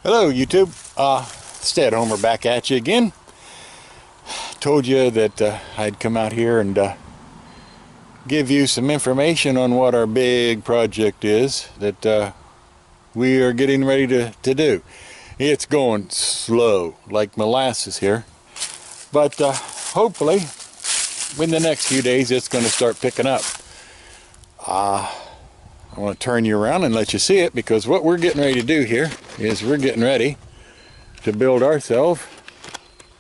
Hello YouTube, Stead Homer back at you again. Told you that I'd come out here and give you some information on what our big project is that we are getting ready to do. It's going slow like molasses here, but hopefully in the next few days it's going to start picking up. I want to turn you around and let you see it, because what we're getting ready to do here is we're getting ready to build ourselves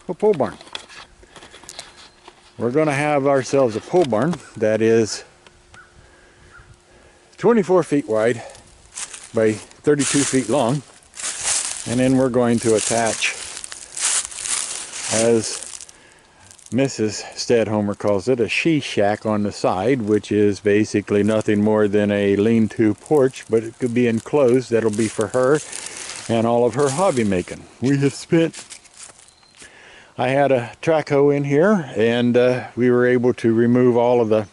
a pole barn. We're going to have ourselves a pole barn that is 24 feet wide by 32 feet long, and then we're going to attach, as Mrs. Stadhomer calls it, a she shack on the side, which is basically nothing more than a lean-to porch, but it could be enclosed. That'll be for her and all of her hobby making. We have spent, I had a track hoe in here, and we were able to remove all of the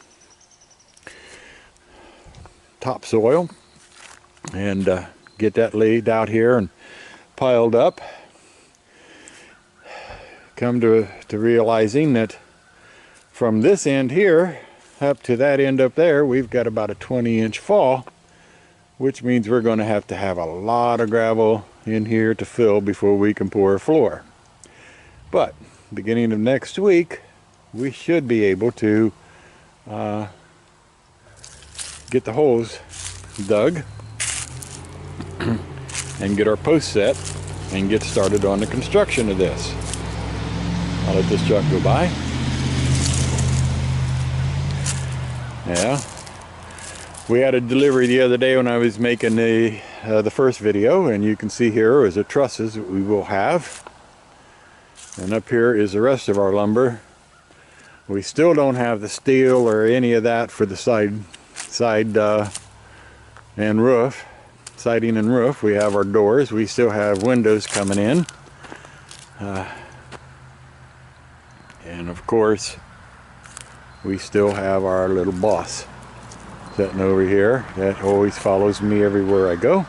topsoil and get that laid out here and piled up. Come to realizing that from this end here up to that end up there, we've got about a 20-inch fall, which means we're going to have a lot of gravel in here to fill before we can pour a floor. But beginning of next week, we should be able to get the holes dug and get our posts set and get started on the construction of this. I'll let this truck go by. Yeah, we had a delivery the other day when I was making the first video, and you can see here is the trusses that we will have, and up here is the rest of our lumber. We still don't have the steel or any of that for the side and roof, siding and roof. We have our doors. We still have windows coming in. And of course, we still have our little boss sitting over here that always follows me everywhere I go.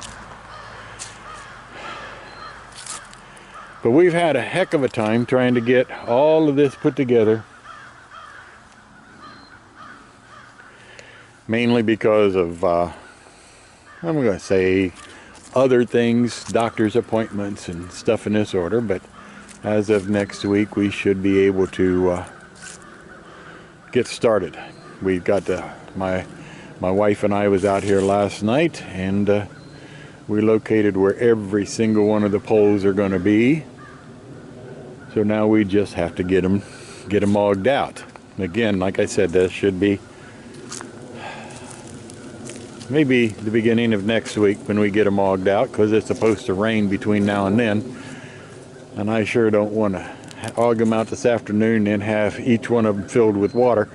But we've had a heck of a time trying to get all of this put together, mainly because of, I'm going to say, other things, doctor's appointments and stuff in this order. But as of next week, we should be able to get started. We've got my wife and I was out here last night, and we located where every single one of the poles are going to be. So now we just have to get them logged out. Again, like I said, this should be maybe the beginning of next week when we get them logged out, because it's supposed to rain between now and then. And I sure don't want to hog them out this afternoon and have each one of them filled with water.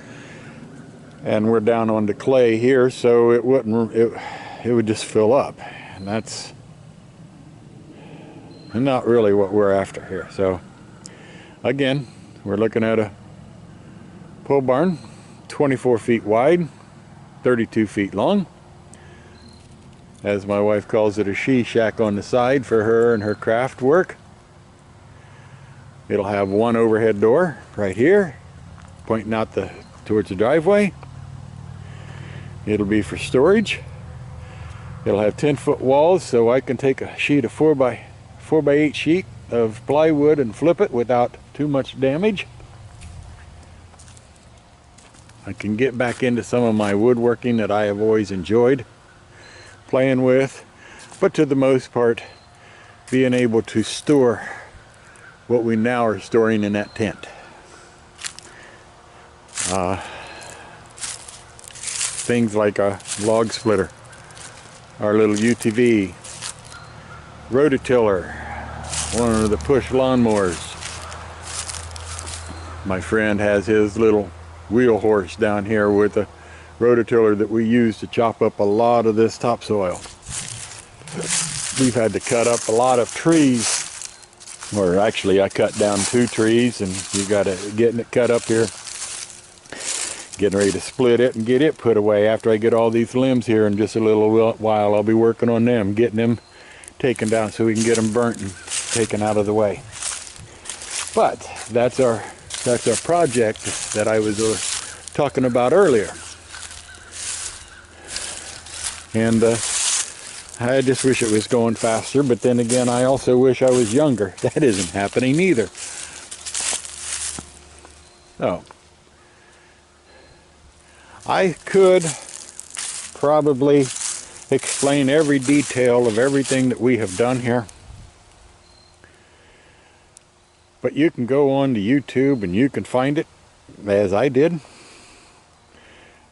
And we're down on the clay here, so it would just fill up. And that's not really what we're after here. So again, we're looking at a pole barn, 24 feet wide, 32 feet long. As my wife calls it, a she shack on the side for her and her craft work. It'll have one overhead door right here, pointing out towards the driveway. It'll be for storage. It'll have 10-foot walls, so I can take a sheet of 4x8 sheet of plywood and flip it without too much damage. I can get back into some of my woodworking that I have always enjoyed playing with, but to the most part, being able to store what we now are storing in that tent. Things like a log splitter, our little UTV, rototiller, one of the push lawnmowers. My friend has his little wheel horse down here with a rototiller that we use to chop up a lot of this topsoil. We've had to cut up a lot of trees, or actually I cut down 2 trees, and you got to getting it cut up here, getting ready to split it and get it put away. After I get all these limbs here in just a little while, I'll be working on them, getting them taken down so we can get them burnt and taken out of the way. But that's our project that I was talking about earlier. And I just wish it was going faster, but then again, I also wish I was younger. That isn't happening either. So, I could probably explain every detail of everything that we have done here. But you can go on to YouTube and you can find it, as I did.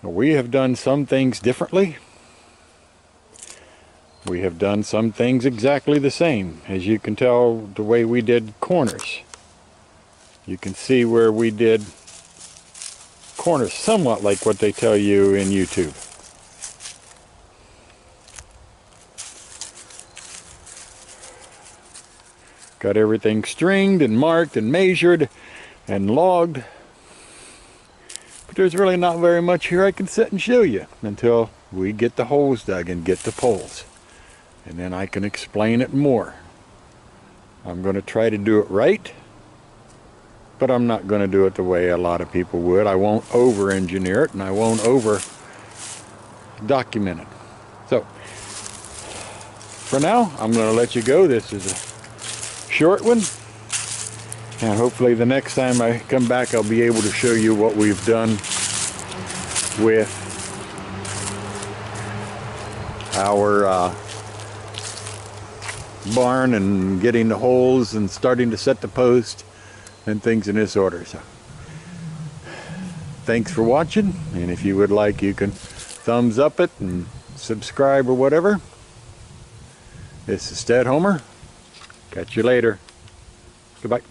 We have done some things differently. We have done some things exactly the same. As you can tell, the way we did corners. You can see where we did corners somewhat like what they tell you in YouTube. Got everything stringed and marked and measured and logged. But there's really not very much here I can sit and show you until we get the holes dug and get the poles. And then I can explain it more. I'm going to try to do it right, but I'm not going to do it the way a lot of people would. I won't over-engineer it, and I won't over-document it. So, for now, I'm going to let you go. This is a short one, and hopefully the next time I come back I'll be able to show you what we've done with our barn and getting the holes and starting to set the post and things in this order. So thanks for watching, and if you would like, you can thumbs up it and subscribe or whatever. This is Sted Homer. Catch you later. Goodbye.